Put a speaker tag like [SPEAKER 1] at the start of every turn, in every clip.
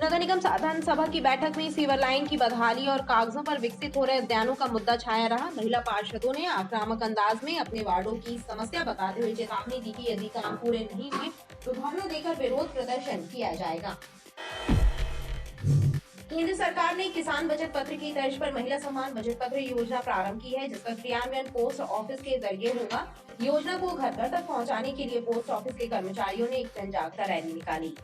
[SPEAKER 1] नगर निगम साधारण सभा की बैठक में सीवर लाइन की बदहाली और कागजों पर विकसित हो रहे उद्यानों का मुद्दा छाया रहा। महिला पार्षदों ने आक्रामक अंदाज में अपने वार्डों की समस्या बताते हुए चेतावनी दी कि यदि काम पूरे नहीं हुए तो धरना देकर विरोध प्रदर्शन किया जाएगा। केंद्र सरकार ने किसान बचत पत्र की तर्ज पर महिला सम्मान बचत पत्र योजना प्रारंभ की है, जिसका क्रियान्वयन पोस्ट ऑफिस के जरिए होगा। योजना को घर घर तक पहुंचाने के लिए पोस्ट ऑफिस के कर्मचारियों ने एक जन जागरूकता रैली निकाली।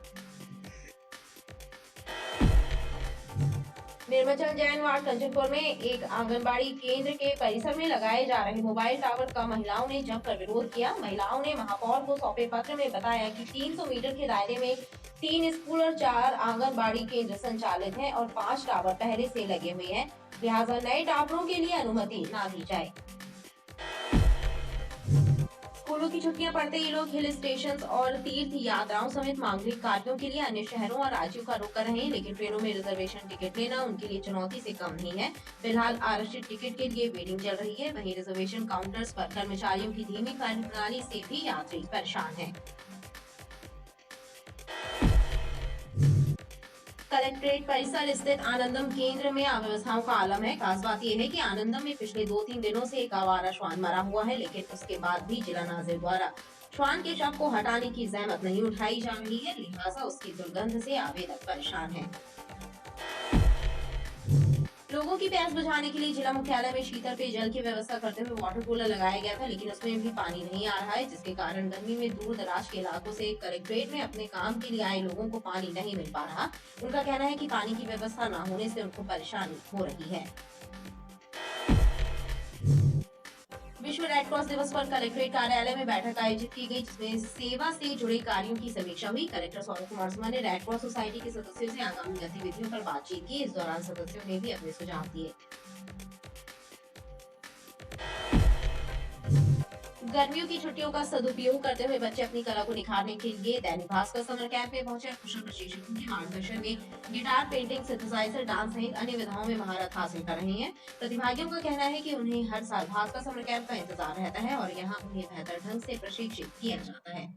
[SPEAKER 1] निर्मचल जैन वार्ड कंचनपुर में एक आंगनबाड़ी केंद्र के परिसर में लगाए जा रहे मोबाइल टावर का महिलाओं ने जमकर विरोध किया। महिलाओं ने महापौर को सौंपे पत्र में बताया कि 300 मीटर के दायरे में 3 स्कूल और 4 आंगनबाड़ी केंद्र संचालित हैं और 5 टावर पहले से लगे हुए हैं, लिहाजा नए टावरों के लिए अनुमति न दी जाए। स्कूलों की छुट्टियां पड़ते ही लोग हिल स्टेशन और तीर्थ यात्राओं समेत मांगलिक कार्यों के लिए अन्य शहरों और राज्यों का रुख कर रहे हैं, लेकिन ट्रेनों में रिजर्वेशन टिकट लेना उनके लिए चुनौती से कम नहीं है। फिलहाल आरक्षित टिकट के लिए वेटिंग चल रही है। वहीं रिजर्वेशन काउंटर्स पर कर्मचारियों की धीमी कार्यप्रणाली से भी यात्री परेशान है। कलेक्ट्रेट परिसर स्थित आनंदम केंद्र में अव्यवस्थाओं का आलम है। खास बात यह है कि आनंदम में पिछले 2-3 दिनों से एक आवारा श्वान मरा हुआ है, लेकिन उसके बाद भी जिला नाजिर द्वारा श्वान के शव को हटाने की जहमत नहीं उठाई जा रही है, लिहाजा उसकी दुर्गंध से आवेदक परेशान है। लोगों की प्यास बुझाने के लिए जिला मुख्यालय में शीतल पेयजल की व्यवस्था करते हुए वाटर कूलर लगाया गया था, लेकिन उसमें भी पानी नहीं आ रहा है, जिसके कारण गर्मी में दूर दराज के इलाकों से कलेक्ट्रेट में अपने काम के लिए आए लोगों को पानी नहीं मिल पा रहा। उनका कहना है कि पानी की व्यवस्था न होने से उनको परेशानी हो रही है। विश्व रेड क्रॉस दिवस पर कलेक्ट्रेट कार्यालय में बैठक आयोजित की गई, जिसमें सेवा से जुड़े कार्यों की समीक्षा हुई। कलेक्टर सौरभ कुमार सुमन ने रेड क्रॉस सोसाइटी के सदस्यों से आगामी गतिविधियों पर बातचीत की। इस दौरान सदस्यों ने भी अपने सुझाव दिए। गर्मियों की छुट्टियों का सदुपयोग करते हुए बच्चे अपनी कला को निखारने के लिए दैनिक भास्कर समर कैंप में पहुंचे। कुशल प्रशिक्षकों के मार्गदर्शन में गिटार, पेंटिंग, सिंथेसाइजर, डांस सहित अन्य विधाओं में महारत हासिल कर रहे हैं। प्रतिभागियों का कहना है कि उन्हें हर साल भास्कर समर कैंप का इंतजार रहता है और यहाँ उन्हें बेहतर ढंग से प्रशिक्षित किया जाता है।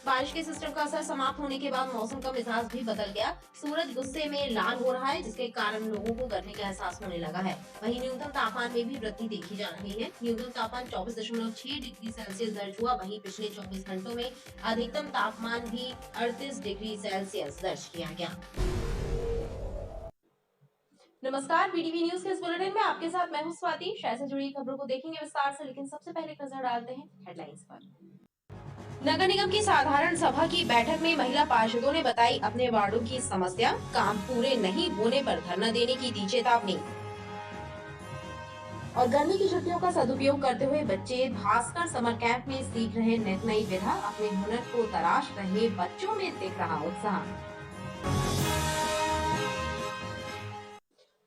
[SPEAKER 1] बारिश के सिस्टम का असर समाप्त होने के बाद मौसम का मिजाज भी बदल गया। सूरज गुस्से में लाल हो रहा है, जिसके कारण लोगों को गर्मी का एहसास होने लगा है। वहीं न्यूनतम तापमान में भी वृद्धि देखी जा रही है। न्यूनतम तापमान 24.6 डिग्री सेल्सियस दर्ज हुआ। वहीं पिछले 24 घंटों में अधिकतम तापमान भी 38 डिग्री सेल्सियस दर्ज किया गया। नमस्कार, बीडीवी न्यूज के इस बुलेटिन में आपके साथ मैं हूं स्वाति। शहर से जुड़ी खबरों को देखेंगे विस्तार से, लेकिन सबसे पहले एक नजर डालते हैं हेडलाइंस पर। नगर निगम की साधारण सभा की बैठक में महिला पार्षदों ने बताई अपने वार्डों की समस्या, काम पूरे नहीं होने पर धरना देने की दी चेतावनी। और गर्मी की छुट्टियों का सदुपयोग करते हुए बच्चे भास्कर समर कैंप में सीख रहे नित नई विधा, अपने हुनर को तराश रहे बच्चों में दिख रहा उत्साह।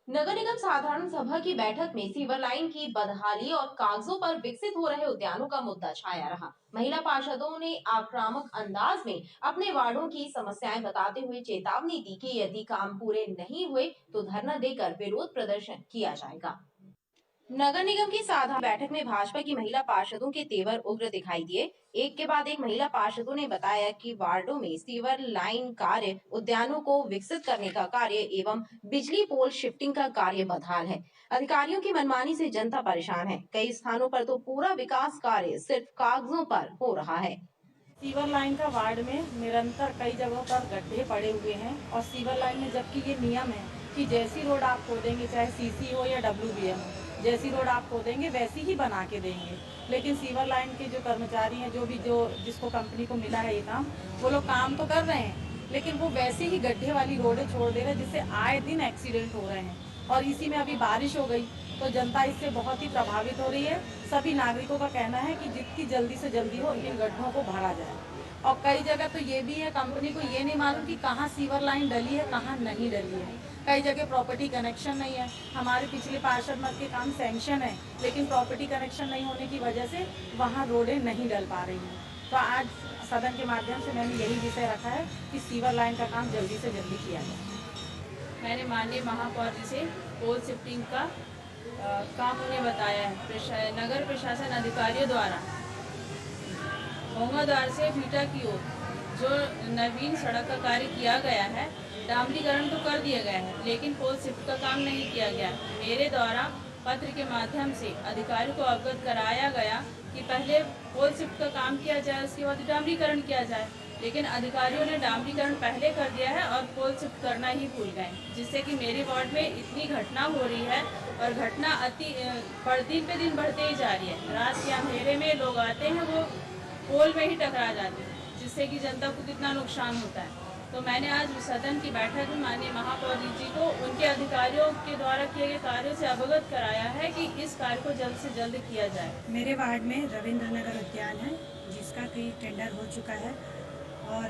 [SPEAKER 1] नगर निगम साधारण सभा की बैठक में सीवर लाइन की बदहाली और कागजों पर विकसित हो रहे उद्यानों का मुद्दा छाया रहा। महिला पार्षदों ने आक्रामक अंदाज में अपने वार्डों की समस्याएं बताते हुए चेतावनी दी कि यदि काम पूरे नहीं हुए तो धरना देकर विरोध प्रदर्शन किया जाएगा। नगर निगम की साधारण बैठक में भाजपा की महिला पार्षदों के तेवर उग्र दिखाई दिए। एक के बाद एक महिला पार्षदों ने बताया कि वार्डों में सीवर लाइन कार्य, उद्यानों को विकसित करने का कार्य एवं बिजली पोल शिफ्टिंग का कार्य बदहाल है। अधिकारियों की मनमानी से जनता परेशान है। कई स्थानों पर तो पूरा विकास कार्य सिर्फ कागजों पर हो रहा है।
[SPEAKER 2] सीवर लाइन का वार्ड में निरंतर कई जगहों पर गड्ढे पड़े हुए हैं और सीवर लाइन में जबकि ये नियम है कि जैसी रोड आप खोदेंगे, चाहे सीसी हो या WBM हो, जैसी रोड आप खोदेंगे वैसी ही बना के देंगे, लेकिन सीवर लाइन के जो कर्मचारी हैं, जो जिसको कंपनी को मिला है ये काम, वो लोग काम तो कर रहे हैं, लेकिन वो वैसे ही गड्ढे वाली रोडें छोड़ दे रहे हैं, जिससे आए दिन एक्सीडेंट हो रहे हैं। और इसी में अभी बारिश हो गई तो जनता इससे बहुत ही प्रभावित हो रही है। सभी नागरिकों का कहना है कि जितनी जल्दी से जल्दी हो इन गड्ढों को भरा जाए। और कई जगह तो ये भी है, कंपनी को ये नहीं मालूम कि कहाँ सीवर लाइन डली है, कहाँ नहीं डली है। कई जगह प्रॉपर्टी कनेक्शन नहीं है। हमारे पिछले पार्षद मत के काम सैंक्शन है, लेकिन प्रॉपर्टी कनेक्शन नहीं होने की वजह से वहाँ रोडें नहीं डल पा रही हैं। तो आज सदन के माध्यम से मैंने यही विषय रखा है कि सीवर लाइन का काम जल्दी से जल्दी किया जाए।
[SPEAKER 3] मैंने माननीय महापौर जी से पोल शिफ्टिंग का काम उन्हें बताया है। नगर प्रशासन अधिकारियों द्वारा भोंगा द्वार से भीटा की ओर जो नवीन सड़क का कार्य किया गया है, डामरीकरण तो कर दिया गया है, लेकिन पोल शिफ्ट का काम नहीं किया गया। मेरे द्वारा पत्र के माध्यम से अधिकारी को अवगत कराया गया कि पहले पोल शिफ्ट का काम किया जाए, उसके बाद डामरीकरण किया जाए, लेकिन अधिकारियों ने डामरीकरण पहले कर दिया है और पोल शिफ्ट करना ही भूल गए, जिससे कि मेरे वार्ड में इतनी घटना हो रही है और घटना दिन पे दिन बढ़ते ही जा रही है। रात के अंधेरे में लोग आते हैं, वो पोल में ही टकरा जाते हैं, जिससे कि जनता को कितना नुकसान होता है। तो मैंने आज सदन की बैठक में माननीय महापौर जी को उनके अधिकारियों के द्वारा किए गए कार्यों से अवगत कराया है कि इस कार्य को जल्द से जल्द किया जाए।
[SPEAKER 4] मेरे वार्ड में रविंद्र नगर उद्यान है, जिसका कई टेंडर हो चुका है और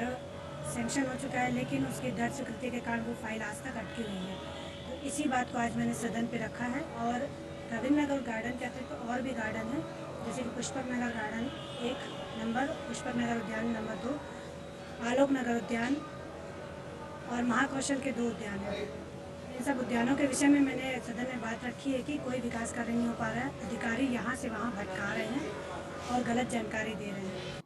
[SPEAKER 4] सैंक्शन हो चुका है, लेकिन उसके दर्ज कृत्य के कारण वो फाइल आज तक अटकी हुई है। तो इसी बात को आज मैंने सदन पे रखा है। और रविंद्र नगर गार्डन के अतिरिक्त तो और भी गार्डन है, जैसे कि पुष्पक नगर गार्डन 1 नंबर, पुष्पक नगर उद्यान नंबर 2, आलोक नगर उद्यान और महाकौशल के 2 उद्यान हैं। इन सब उद्यानों के विषय में मैंने सदन में बात रखी है कि कोई विकास कार्य नहीं हो पा रहा है, अधिकारी यहाँ से वहाँ भटका रहे हैं और गलत जानकारी दे रहे हैं।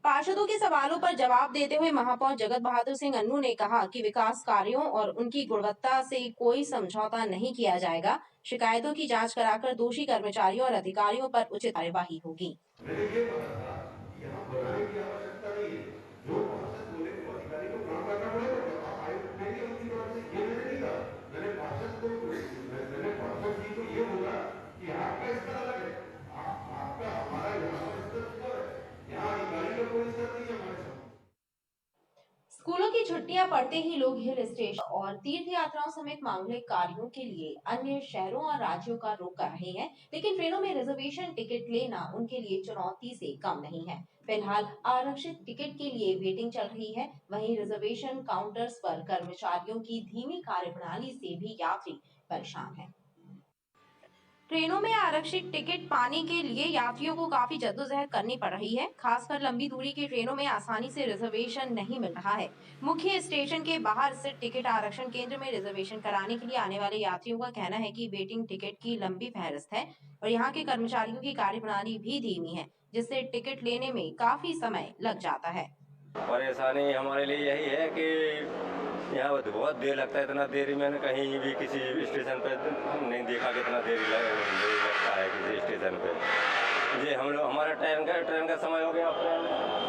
[SPEAKER 1] पार्षदों के सवालों पर जवाब देते हुए महापौर जगत बहादुर सिंह अन्नू ने कहा कि विकास कार्यों और उनकी गुणवत्ता से कोई समझौता नहीं किया जाएगा। शिकायतों की जांच कराकर दोषी कर्मचारियों और अधिकारियों पर उचित कार्यवाही होगी। स्कूलों की छुट्टियां पड़ते ही लोग हिल स्टेशन और तीर्थ यात्राओं समेत मांगलिक कार्यों के लिए अन्य शहरों और राज्यों का रुख कर रहे हैं, लेकिन ट्रेनों में रिजर्वेशन टिकट लेना उनके लिए चुनौती से कम नहीं है। फिलहाल आरक्षित टिकट के लिए वेटिंग चल रही है। वहीं रिजर्वेशन काउंटर्स पर कर्मचारियों की धीमी कार्यप्रणाली से भी यात्री परेशान हैं। ट्रेनों में आरक्षित टिकट पाने के लिए यात्रियों को काफी जद्दोजहद करनी पड़ रही है। खासकर लंबी दूरी की ट्रेनों में आसानी से रिजर्वेशन नहीं मिल रहा है। मुख्य स्टेशन के बाहर स्थित टिकट आरक्षण केंद्र में रिजर्वेशन कराने के लिए आने वाले यात्रियों का कहना है कि वेटिंग टिकट की लंबी फहरिस्त है और यहाँ के कर्मचारियों की कार्यप्रणाली भी धीमी है, जिससे टिकट लेने में काफी समय लग जाता है।
[SPEAKER 5] परेशानी हमारे लिए यही है कि यहाँ बहुत देर लगता है। इतना देरी मैंने कहीं भी किसी स्टेशन पे नहीं देखा कि इतना देरी लगता है किसी स्टेशन पे। ये हम लोग हमारा ट्रेन का समय हो गया, ट्रेन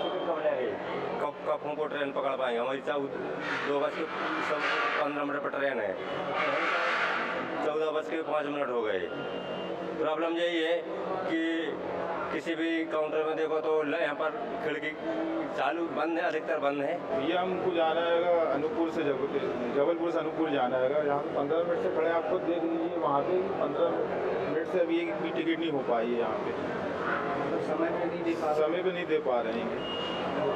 [SPEAKER 5] टिकट कब लगेगी, कब हमको ट्रेन पकड़ पाएंगे। हमारी 2:15 पर ट्रेन है, 14:05 हो गए। प्रॉब्लम यही है कि किसी भी काउंटर में देखो तो यहाँ पर खिड़की चालू बंद है, अधिकतर बंद है।
[SPEAKER 6] भैया हमको जाना है अनूपपुर से जबलपुर से अनूपपुर जाना है। यहाँ 15 मिनट से खड़े, आपको देख लीजिए वहाँ पे 15 मिनट से अभी एक भी टिकट नहीं हो पाई है यहाँ पे। समय पे नहीं दे पा रहे हैं।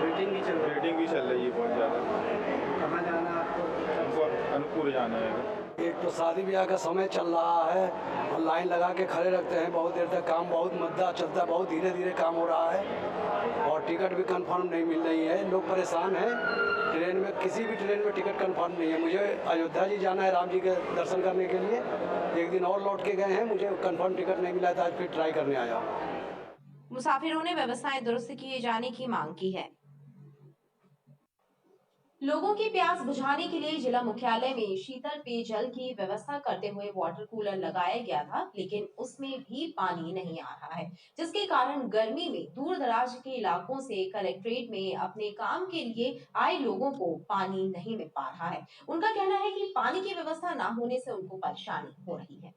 [SPEAKER 6] रेटिंग भी चल रही है बहुत ज़्यादा। कहाँ जाना है आपको? अनूपपुर जाना है।
[SPEAKER 7] एक तो शादी ब्याह का समय चल रहा है और लाइन लगा के खड़े रखते हैं बहुत देर तक। काम बहुत मद्दा चलता है, बहुत धीरे धीरे काम हो रहा है और टिकट भी कंफर्म नहीं मिल रही है। लोग परेशान हैं। ट्रेन में किसी भी ट्रेन में टिकट कंफर्म नहीं है। मुझे अयोध्या जी जाना है राम जी के दर्शन करने के लिए, एक दिन और लौट के गए हैं, मुझे कंफर्म टिकट नहीं मिला था। आज फिर ट्राई करने आया।
[SPEAKER 1] मुसाफिरों ने व्यवस्थाएं दुरुस्त किए जाने की मांग की है। लोगों की प्यास बुझाने के लिए जिला मुख्यालय में शीतल पेयजल की व्यवस्था करते हुए वाटर कूलर लगाया गया था, लेकिन उसमें भी पानी नहीं आ रहा है, जिसके कारण गर्मी में दूर दराज के इलाकों से कलेक्ट्रेट में अपने काम के लिए आए लोगों को पानी नहीं मिल पा रहा है। उनका कहना है कि पानी की व्यवस्था न होने से उनको परेशानी हो रही है।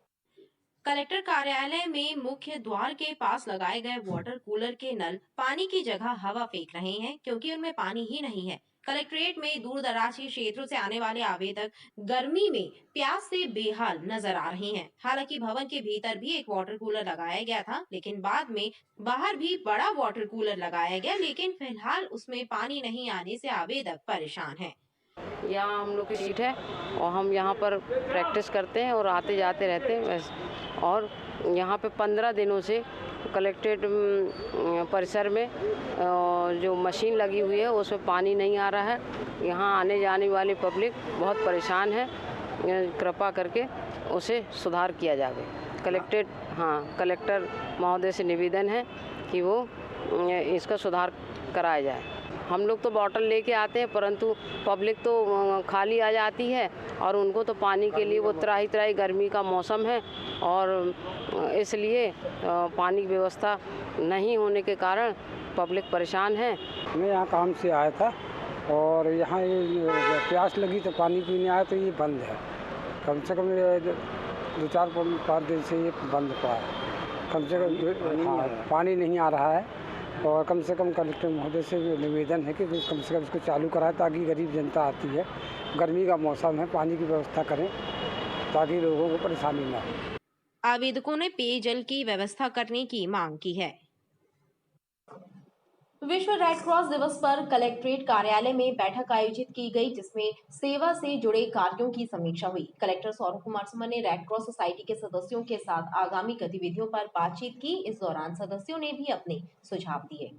[SPEAKER 1] कलेक्टर कार्यालय में मुख्य द्वार के पास लगाए गए वाटर कूलर के नल पानी की जगह हवा फेंक रहे हैं, क्योंकि उनमें पानी ही नहीं है। कलेक्ट्रेट में दूर दराज के क्षेत्रों से आने वाले आवेदक गर्मी में प्यास से बेहाल नजर आ रहे हैं। हालांकि भवन के भीतर भी एक वाटर कूलर लगाया गया था, लेकिन बाद में बाहर भी बड़ा वाटर कूलर लगाया गया, लेकिन फिलहाल उसमें पानी नहीं आने से आवेदक परेशान हैं।
[SPEAKER 8] यहाँ हम लोग की सीट है और हम यहाँ पर प्रैक्टिस करते हैं और आते जाते रहते हैं। और यहाँ पे 15 दिनों से कलेक्ट्रेट परिसर में जो मशीन लगी हुई है उसमें पानी नहीं आ रहा है। यहाँ आने जाने वाली पब्लिक बहुत परेशान है। कृपा करके उसे सुधार किया जाए। कलेक्टर महोदय से निवेदन है कि वो इसका सुधार कराया जाए। हम लोग तो बॉटल लेके आते हैं, परंतु पब्लिक तो खाली आ जाती है और उनको तो पानी के लिए वो त्राही त्राही, गर्मी का मौसम है और इसलिए पानी की व्यवस्था नहीं होने के कारण पब्लिक परेशान है।
[SPEAKER 9] मैं यहाँ काम से आया था और यहाँ ये प्यास लगी तो पानी पीने आया तो ये बंद है। कम से कम 2-4-5 दिन से ये बंद पड़ा है। कम से कम हाँ, पानी नहीं आ रहा है और कम से कम कलेक्टर महोदय से निवेदन है कि कम से कम इसको चालू कराएं ताकि गरीब जनता आती है, गर्मी का मौसम है, पानी की व्यवस्था करें ताकि लोगों को परेशानी ना हो।
[SPEAKER 1] आवेदकों ने पेयजल की व्यवस्था करने की मांग की है। विश्व रेड क्रॉस दिवस पर कलेक्ट्रेट कार्यालय में बैठक आयोजित की गई, जिसमें सेवा से जुड़े कार्यों की समीक्षा हुई। कलेक्टर सौरभ कुमार सुमन ने रेड क्रॉस सोसाइटी के सदस्यों के साथ आगामी गतिविधियों पर बातचीत की। इस दौरान सदस्यों ने भी अपने सुझाव दिए।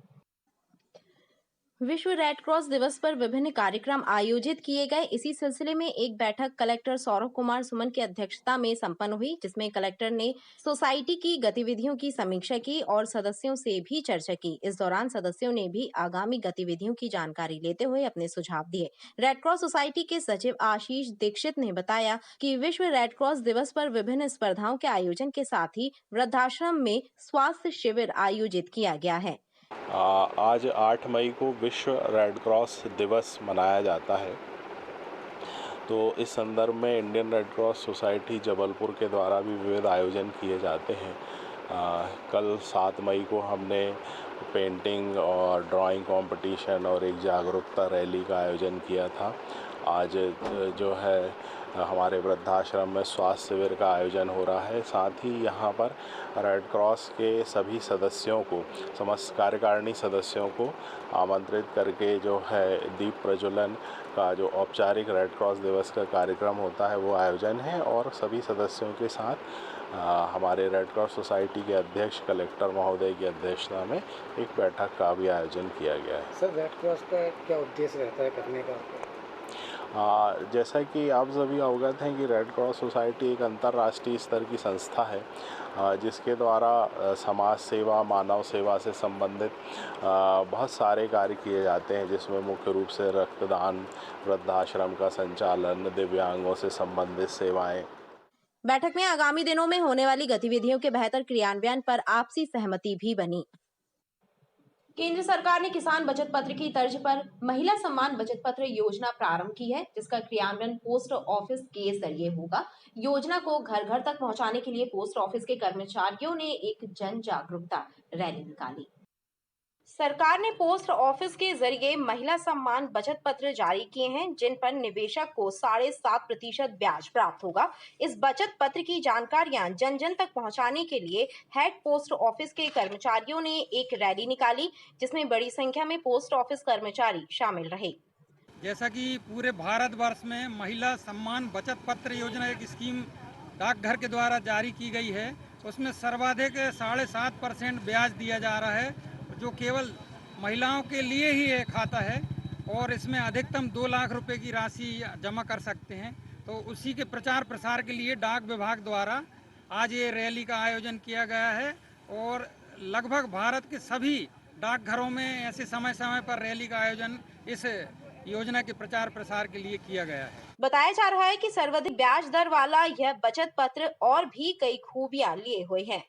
[SPEAKER 1] विश्व रेड क्रॉस दिवस पर विभिन्न कार्यक्रम आयोजित किए गए। इसी सिलसिले में एक बैठक कलेक्टर सौरभ कुमार सुमन की अध्यक्षता में संपन्न हुई, जिसमें कलेक्टर ने सोसाइटी की गतिविधियों की समीक्षा की और सदस्यों से भी चर्चा की। इस दौरान सदस्यों ने भी आगामी गतिविधियों की जानकारी लेते हुए अपने सुझाव दिए। रेड क्रॉस सोसाइटी के सचिव आशीष दीक्षित ने बताया कि विश्व रेड क्रॉस दिवस पर विभिन्न स्पर्धाओं के आयोजन के साथ ही वृद्धाश्रम में स्वास्थ्य शिविर आयोजित किया गया है।
[SPEAKER 10] आज 8 मई को विश्व रेड क्रॉस दिवस मनाया जाता है, तो इस संदर्भ में Indian red cross society Jabalpur के द्वारा भी विविध आयोजन किए जाते हैं। कल 7 मई को हमने पेंटिंग और ड्राइंग कंपटीशन और एक जागरूकता रैली का आयोजन किया था। आज जो है हमारे वृद्धाश्रम में स्वास्थ्य शिविर का आयोजन हो रहा है। साथ ही यहाँ पर रेड क्रॉस के सभी सदस्यों को, समस्त कार्यकारिणी सदस्यों को आमंत्रित करके जो है दीप प्रज्वलन का जो औपचारिक रेड क्रॉस दिवस का कार्यक्रम होता है वो आयोजन है और सभी सदस्यों के साथ हमारे रेड क्रॉस सोसाइटी के अध्यक्ष कलेक्टर महोदय की अध्यक्षता में एक बैठक का भी आयोजन किया गया है।
[SPEAKER 9] सर, रेड क्रॉस का क्या उद्देश्य रहता है करने का?
[SPEAKER 10] जैसा कि आप सभी अवगत हैं कि रेड क्रॉस सोसाइटी एक अंतर्राष्ट्रीय स्तर की संस्था है, जिसके द्वारा समाज सेवा, मानव सेवा से संबंधित बहुत सारे कार्य किए जाते हैं, जिसमें मुख्य रूप से रक्तदान, वृद्धाश्रम का संचालन, दिव्यांगों से संबंधित सेवाएं।
[SPEAKER 1] बैठक में आगामी दिनों में होने वाली गतिविधियों के बेहतर क्रियान्वयन पर आपसी सहमति भी बनी। केंद्र सरकार ने किसान बचत पत्र की तर्ज पर महिला सम्मान बचत पत्र योजना प्रारंभ की है, जिसका क्रियान्वयन पोस्ट ऑफिस के जरिए होगा। योजना को घर घर तक पहुंचाने के लिए पोस्ट ऑफिस के कर्मचारियों ने एक जन जागरूकता रैली निकाली। सरकार ने पोस्ट ऑफिस के जरिए महिला सम्मान बचत पत्र जारी किए हैं, जिन पर निवेशक को 7.5% ब्याज प्राप्त होगा। इस बचत पत्र की जानकारियां जन जन तक पहुंचाने के लिए हेड पोस्ट ऑफिस के कर्मचारियों ने एक रैली निकाली, जिसमें बड़ी संख्या में पोस्ट ऑफिस कर्मचारी शामिल रहे।
[SPEAKER 11] जैसा कि पूरे भारतवर्ष में महिला सम्मान बचत पत्र योजना एक स्कीम डाकघर के द्वारा जारी की गई है, उसमें सर्वाधिक 7.5% ब्याज दिया जा रहा है, जो केवल महिलाओं के लिए ही ये खाता है और इसमें अधिकतम 2 लाख रुपए की राशि जमा कर सकते हैं। तो उसी के प्रचार प्रसार के लिए डाक विभाग द्वारा आज ये रैली का आयोजन किया गया है और लगभग भारत के सभी डाकघरों में ऐसे समय समय पर रैली का आयोजन इस योजना के प्रचार प्रसार के लिए किया गया है।
[SPEAKER 1] बताया जा रहा है कि सर्वाधिक ब्याज दर वाला यह बचत पत्र और भी कई खूबियां लिए हुए है।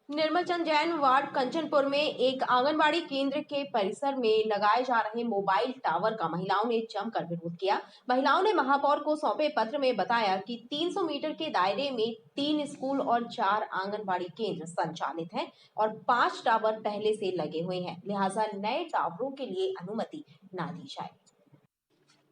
[SPEAKER 1] निर्मल चंद जैन वार्ड कंचनपुर में एक आंगनबाड़ी केंद्र के परिसर में लगाए जा रहे मोबाइल टावर का महिलाओं ने जमकर विरोध किया। महिलाओं ने महापौर को सौंपे पत्र में बताया कि 300 मीटर के दायरे में 3 स्कूल और 4 आंगनबाड़ी केंद्र संचालित हैं और 5 टावर पहले से लगे हुए हैं, लिहाजा नए टावरों के लिए अनुमति ना दी जाए।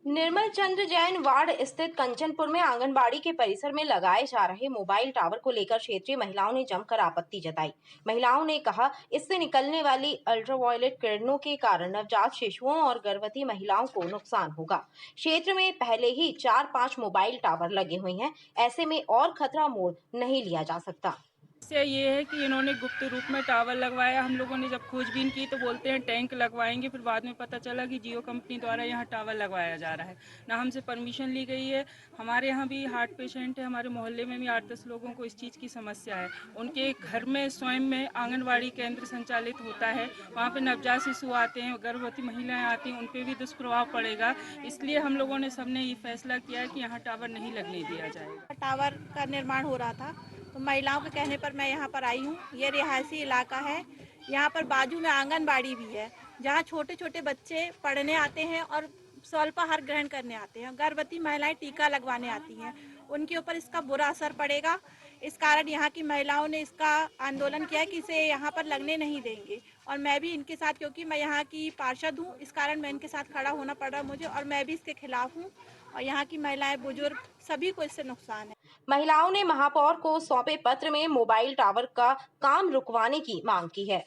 [SPEAKER 1] निर्मल चंद्र जैन वार्ड स्थित कंचनपुर में आंगनबाड़ी के परिसर में लगाए जा रहे मोबाइल टावर को लेकर क्षेत्रीय महिलाओं ने जमकर आपत्ति जताई। महिलाओं ने कहा, इससे निकलने वाली अल्ट्रावायलेट किरणों के कारण नवजात शिशुओं और गर्भवती महिलाओं को नुकसान होगा। क्षेत्र में पहले ही 4-5 मोबाइल टावर लगे हुए हैं, ऐसे में और खतरा मोड़ नहीं लिया जा सकता।
[SPEAKER 3] समस्या ये है कि इन्होंने गुप्त रूप में टावर लगवाया। हम लोगों ने जब खोजबीन की तो बोलते हैं टैंक लगवाएंगे, फिर बाद में पता चला कि जियो कंपनी द्वारा यहाँ टावर लगवाया जा रहा है। ना हमसे परमिशन ली गई है। हमारे यहाँ भी हार्ट पेशेंट है, हमारे मोहल्ले में भी 8-10 लोगों को इस चीज़ की समस्या है। उनके घर में स्वयं में आंगनबाड़ी केंद्र संचालित होता है, वहाँ पर नवजात शिशु आते हैं, गर्भवती महिलाएँ आती हैं, उन पर भी दुष्प्रभाव पड़ेगा। इसलिए हम लोगों ने सबने ये फैसला किया है कि यहाँ टावर नहीं लगने दिया जाएगा।
[SPEAKER 12] टावर का निर्माण हो रहा था तो महिलाओं के कहने पर मैं यहाँ पर आई हूँ। ये रिहायशी इलाका है, यहाँ पर बाजू में आंगनबाड़ी भी है जहाँ छोटे छोटे बच्चे पढ़ने आते हैं और स्वल्पाहार ग्रहण करने आते हैं। गर्भवती महिलाएं टीका लगवाने आती हैं, उनके ऊपर इसका बुरा असर पड़ेगा। इस कारण यहाँ की महिलाओं ने इसका आंदोलन किया कि इसे यहाँ पर लगने नहीं देंगे और मैं भी इनके साथ, क्योंकि मैं यहाँ की पार्षद हूँ, इस कारण मैं इनके साथ खड़ा होना पड़ रहा है मुझे और मैं भी इसके खिलाफ हूँ। और यहाँ की महिलाएं, बुजुर्ग सभी को इससे नुकसान है।
[SPEAKER 1] महिलाओं ने महापौर को सौंपे पत्र में मोबाइल टावर का काम रुकवाने की मांग की है।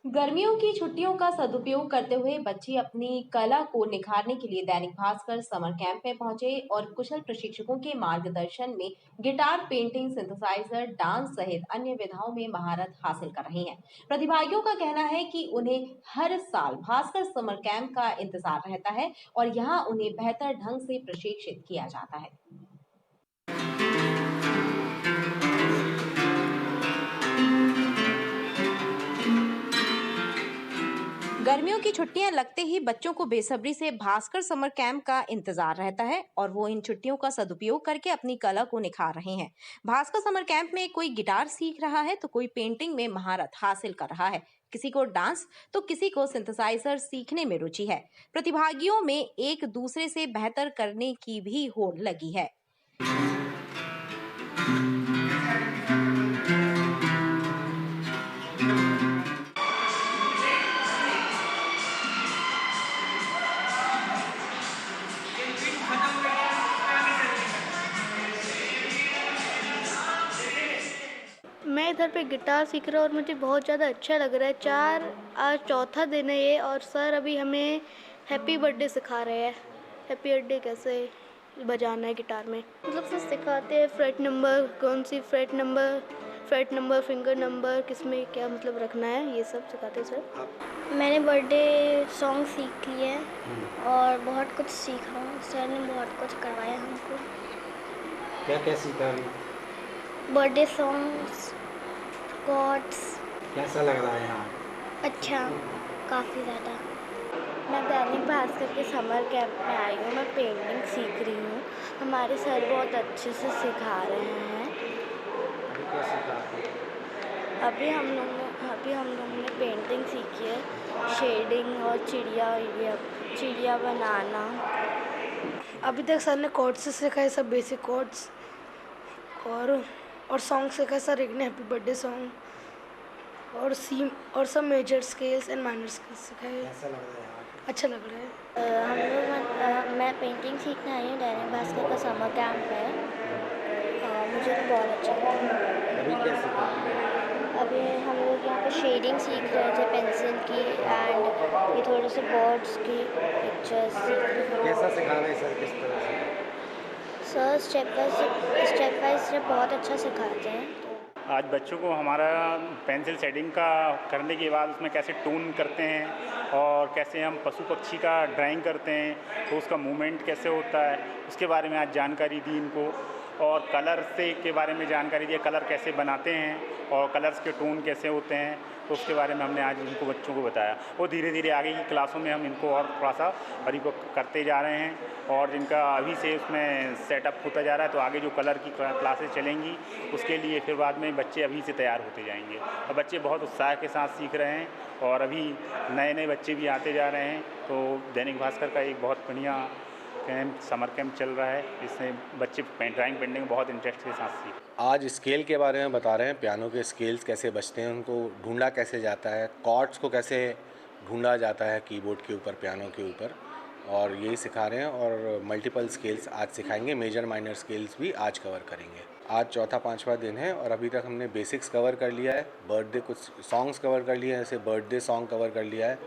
[SPEAKER 1] गर्मियों की छुट्टियों का सदुपयोग करते हुए बच्चे अपनी कला को निखारने के लिए दैनिक भास्कर समर कैंप में पहुंचे और कुशल प्रशिक्षकों के मार्गदर्शन में गिटार, पेंटिंग, सिंथेसाइजर, डांस सहित अन्य विधाओं में महारत हासिल कर रहे हैं। प्रतिभागियों का कहना है कि उन्हें हर साल भास्कर समर कैंप का इंतजार रहता है और यहाँ उन्हें बेहतर ढंग से प्रशिक्षित किया जाता है। गर्मियों की छुट्टियां लगते ही बच्चों को बेसब्री से भास्कर समर कैंप का इंतजार रहता है और वो इन छुट्टियों का सदुपयोग करके अपनी कला को निखार रहे हैं। भास्कर समर कैंप में कोई गिटार सीख रहा है तो कोई पेंटिंग में महारत हासिल कर रहा है, किसी को डांस तो किसी को सिंथेसाइजर सीखने में रुचि है। प्रतिभागियों में एक दूसरे से बेहतर करने की भी होड़ लगी है।
[SPEAKER 13] मैं इधर पे गिटार सीख रहा हूँ और मुझे बहुत ज़्यादा अच्छा लग रहा है। आज चौथा दिन है ये और सर अभी हमें हैप्पी बर्थडे सिखा रहे हैं। हैप्पी बर्थडे कैसे बजाना है गिटार में, मतलब सर सिखाते हैं फ्रेट नंबर, कौन सी फ्रेट नंबर, फिंगर नंबर, किस में क्या मतलब रखना है, ये सब सिखाते हैं सर। मैंने बर्थडे सॉन्ग सीख लिए और बहुत कुछ सीखा, सर ने बहुत कुछ करवाया हमको।
[SPEAKER 14] क्या सीखा?
[SPEAKER 13] Birthday songs, chords.
[SPEAKER 14] कैसा लग रहा है यहाँ?
[SPEAKER 13] अच्छा, काफ़ी ज़्यादा। मैं दैनिक भास्कर के समर कैंप में आई हूँ। मैं पेंटिंग सीख रही हूँ। हमारे सर बहुत अच्छे से सिखा रहे हैं।
[SPEAKER 14] अभी क्या सीखा?
[SPEAKER 13] अभी हम लोगों ने पेंटिंग सीखी है, शेडिंग और चिड़िया बनाना।
[SPEAKER 15] अभी तक सर ने कॉर्ड्स से सिखाए, सब बेसिक कॉर्ड्स और सॉन्ग सिखाए सर। एक ने हैप्पी बर्थडे सॉन्ग और सब major scales and minor scales सिखाए।
[SPEAKER 14] कैसा लग रहा है?
[SPEAKER 13] अच्छा लग रहा है। मैं पेंटिंग सीखने आई हूँ, दैनिक भास्कर का समर कैंप है। मुझे तो बहुत अच्छा लगा।
[SPEAKER 14] अभी क्या सीखा?
[SPEAKER 13] अभी हम लोग यहाँ पे शेडिंग सीख रहे थे पेंसिल की एंड ये थोड़े से बर्ड्स की पिक्चर्स सीख रहे थे।
[SPEAKER 14] कैसा सिखा रहे हैं सर? किस तरह से?
[SPEAKER 13] सर स्टेप बाय स्टेप बहुत अच्छा सिखाते हैं।
[SPEAKER 16] आज बच्चों को हमारा पेंसिल शेडिंग का करने के बाद उसमें कैसे टोन करते हैं और कैसे हम पशु पक्षी का ड्राइंग करते हैं तो उसका मूवमेंट कैसे होता है उसके बारे में आज जानकारी दी इनको, और कलर से के बारे में जानकारी दी, कलर कैसे बनाते हैं और कलर्स के टोन कैसे होते हैं, तो उसके बारे में हमने आज इनको बच्चों को बताया। और धीरे धीरे आगे की क्लासों में हम इनको और थोड़ा सा परिपक्व करते जा रहे हैं और जिनका अभी से उसमें सेटअप होता जा रहा है तो आगे जो कलर की क्लासेस चलेंगी उसके लिए फिर बाद में बच्चे अभी से तैयार होते जाएंगे। और बच्चे बहुत उत्साह के साथ सीख रहे हैं और अभी नए नए बच्चे भी आते जा रहे हैं। तो दैनिक भास्कर का एक बहुत बढ़िया समर कैंप चल रहा है, इसमें बच्चे ड्राइंग पेंटिंग बहुत इंटरेस्ट के साथ सीख।
[SPEAKER 17] आज स्केल के बारे में बता रहे हैं, पियानो के स्केल्स कैसे बजते हैं, उनको ढूंढा कैसे जाता है, कॉर्ड्स को कैसे ढूंढा जाता है कीबोर्ड के ऊपर, पियानो के ऊपर, और यही सिखा रहे हैं। और मल्टीपल स्केल्स आज सिखाएंगे, मेजर माइनर स्केल्स भी आज कवर करेंगे। आज चौथा पांचवा दिन है और अभी तक हमने बेसिक्स कवर कर लिया है, बर्थडे कुछ सॉन्ग्स कवर कर लिए हैं, जैसे बर्थडे सॉन्ग कवर कर लिया है,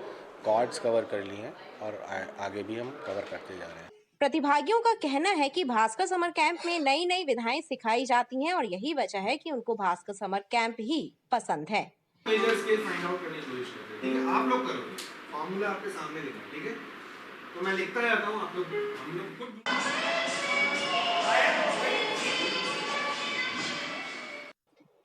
[SPEAKER 17] कॉर्ड्स कवर कर लिए हैं और आगे भी हम कवर करते जा रहे हैं।
[SPEAKER 1] प्रतिभागियों का कहना है कि भास्कर समर कैंप में नई नई विधाएं सिखाई जाती हैं और यही वजह है कि उनको भास्कर समर कैंप ही पसंद है।
[SPEAKER 18] मेजर स्केल फाइंड आउट करने की कोशिश करते हैं, ठीक है? आप लोग करोगे, फॉर्मूला आपके सामने लिखा है, ठीक है? तो मैं लिखता रहता हूँ, आप लोग हम लोग खुद।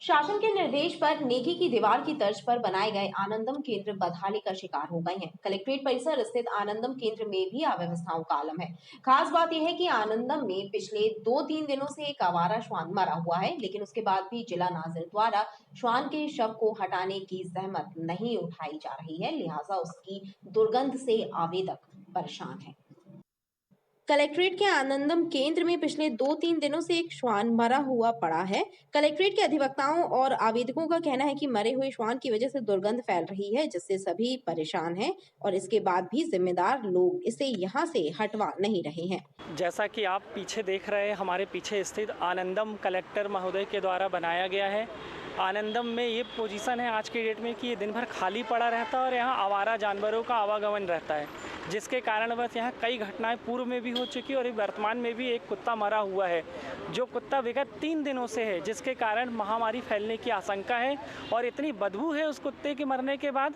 [SPEAKER 1] शासन के निर्देश पर नेकी की दीवार की तर्ज पर बनाए गए आनंदम केंद्र बदहाली का शिकार हो गए हैं। कलेक्ट्रेट परिसर स्थित आनंदम केंद्र में भी अव्यवस्थाओं का आलम है। खास बात यह है कि आनंदम में पिछले 2-3 दिनों से एक आवारा श्वान मरा हुआ है, लेकिन उसके बाद भी जिला नाजिर द्वारा श्वान के शव को हटाने की जहमत नहीं उठाई जा रही है, लिहाजा उसकी दुर्गंध से आवेदक परेशान है। कलेक्ट्रेट के आनंदम केंद्र में पिछले 2-3 दिनों से एक श्वान मरा हुआ पड़ा है। कलेक्ट्रेट के अधिवक्ताओं और आवेदकों का कहना है कि मरे हुए श्वान की वजह से दुर्गंध फैल रही है, जिससे सभी परेशान हैं और इसके बाद भी जिम्मेदार लोग इसे यहां से हटवा नहीं रहे हैं।
[SPEAKER 19] जैसा कि आप पीछे देख रहे हैं, हमारे पीछे स्थित आनंदम कलेक्टर महोदय के द्वारा बनाया गया है। आनंदम में ये पोजीशन है आज की डेट में कि ये दिन भर खाली पड़ा रहता है और यहाँ आवारा जानवरों का आवागमन रहता है, जिसके कारण बस यहाँ कई घटनाएं पूर्व में भी हो चुकी और वर्तमान में भी एक कुत्ता मरा हुआ है, जो कुत्ता विगत 3 दिनों से है, जिसके कारण महामारी फैलने की आशंका है। और इतनी बदबू है उस कुत्ते के मरने के बाद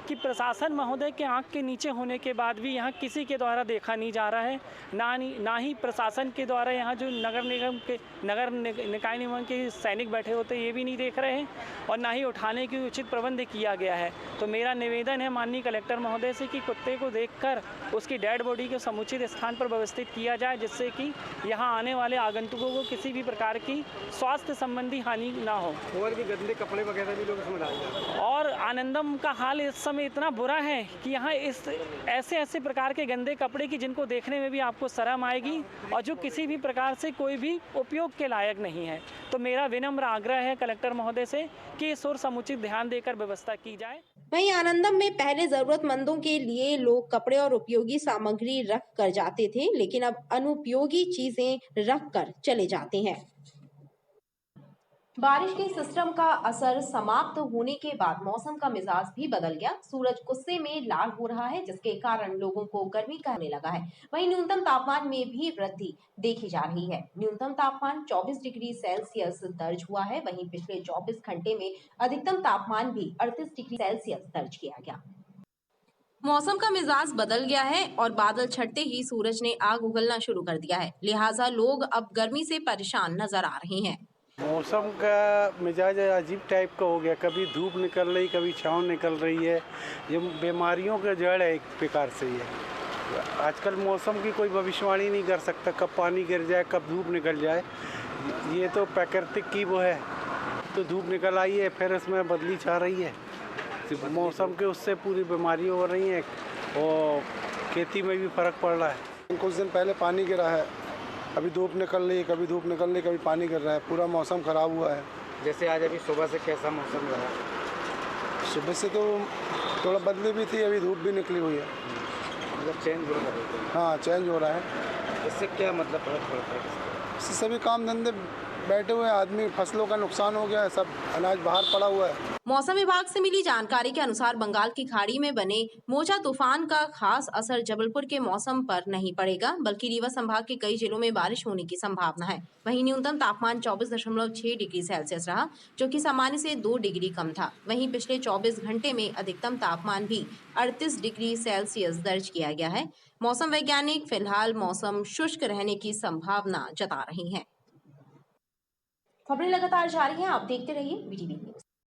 [SPEAKER 19] कि प्रशासन महोदय के आंख के नीचे होने के बाद भी यहाँ किसी के द्वारा देखा नहीं जा रहा है। ना ही प्रशासन के द्वारा यहाँ जो नगर निकाय निगम के सैनिक बैठे होते ये भी नहीं देख रहे हैं और ना ही उठाने की उचित प्रबंध किया गया है। तो मेरा निवेदन है माननीय कलेक्टर महोदय से कि कुत्ते को देखकर उसकी डेड बॉडी को समुचित स्थान पर व्यवस्थित किया जाए, जिससे कि यहाँ आने वाले आगंतुकों को किसी भी प्रकार की स्वास्थ्य संबंधी हानि ना हो।
[SPEAKER 14] और भी गंदे कपड़े वगैरह भी लोग इसमें डाल जाते हैं।
[SPEAKER 19] और आनंदम का हाल इस समय इतना बुरा है कि यहाँ ऐसे प्रकार के गंदे कपड़े की जिनको देखने में भी आपको शर्म आएगी और जो किसी भी प्रकार से कोई भी उपयोग के लायक नहीं है। तो मेरा विनम्र आग्रह है कलेक्टर महोदय से कि इस ओर समुचित ध्यान देकर व्यवस्था की जाए।
[SPEAKER 1] वहीं आनंदम में पहले जरूरतमंदों के लिए लोग कपड़े और उपयोगी सामग्री रख कर जाते थे, लेकिन अब अनुपयोगी चीजें रख कर चले जाते हैं। बारिश के सिस्टम का असर समाप्त होने के बाद मौसम का मिजाज भी बदल गया। सूरज गुस्से में लाल हो रहा है, जिसके कारण लोगों को गर्मी का होने लगा है। वहीं न्यूनतम तापमान में भी वृद्धि देखी जा रही है। न्यूनतम तापमान 24 डिग्री सेल्सियस दर्ज हुआ है। वहीं पिछले 24 घंटे में अधिकतम तापमान भी 38 डिग्री सेल्सियस दर्ज किया गया। मौसम का मिजाज बदल गया है और बादल छटते ही सूरज ने आग उगलना शुरू कर दिया है, लिहाजा लोग अब गर्मी से परेशान नजर आ रहे हैं।
[SPEAKER 20] मौसम का मिजाज अजीब टाइप का हो गया, कभी धूप निकल रही, कभी छाँव निकल रही है। ये बीमारियों का जड़ है एक प्रकार से। ये आजकल मौसम की कोई भविष्यवाणी नहीं कर सकता, कब पानी गिर जाए, कब धूप निकल जाए। ये तो प्राकृतिक की वो है, तो धूप निकल आई है, फिर इसमें बदली छा रही है। मौसम के उससे पूरी बीमारी हो रही हैं और खेती में भी फर्क पड़ रहा है।
[SPEAKER 21] कुछ दिन पहले पानी गिरा है, अभी धूप निकल रही है, कभी धूप निकल रही, कभी पानी गिर रहा है, पूरा मौसम ख़राब हुआ है।
[SPEAKER 14] जैसे आज अभी सुबह से कैसा मौसम रहा?
[SPEAKER 21] सुबह से तो थोड़ा बदली भी थी, अभी धूप भी निकली हुई है।
[SPEAKER 14] मतलब चेंज हो रहा है?
[SPEAKER 21] हाँ, चेंज हो रहा है।
[SPEAKER 14] इससे क्या मतलब फर्क पड़ता है?
[SPEAKER 21] इससे सभी काम धंधे बैठे हुए आदमी, फसलों का नुकसान हो गया है, सब अनाज बाहर पड़ा हुआ है।
[SPEAKER 1] मौसम विभाग से मिली जानकारी के अनुसार बंगाल की खाड़ी में बने मोचा तूफान का खास असर जबलपुर के मौसम पर नहीं पड़ेगा, बल्कि रीवा संभाग के कई जिलों में बारिश होने की संभावना है। वहीं न्यूनतम तापमान 24.6 डिग्री सेल्सियस रहा, जो कि सामान्य से 2 डिग्री कम था। वहीं पिछले 24 घंटे में अधिकतम तापमान भी 38 डिग्री सेल्सियस दर्ज किया गया है। मौसम वैज्ञानिक फिलहाल मौसम शुष्क रहने की संभावना जता रही हैं। खबरें लगातार जारी हैं, आप देखते रहिए BTV न्यूज।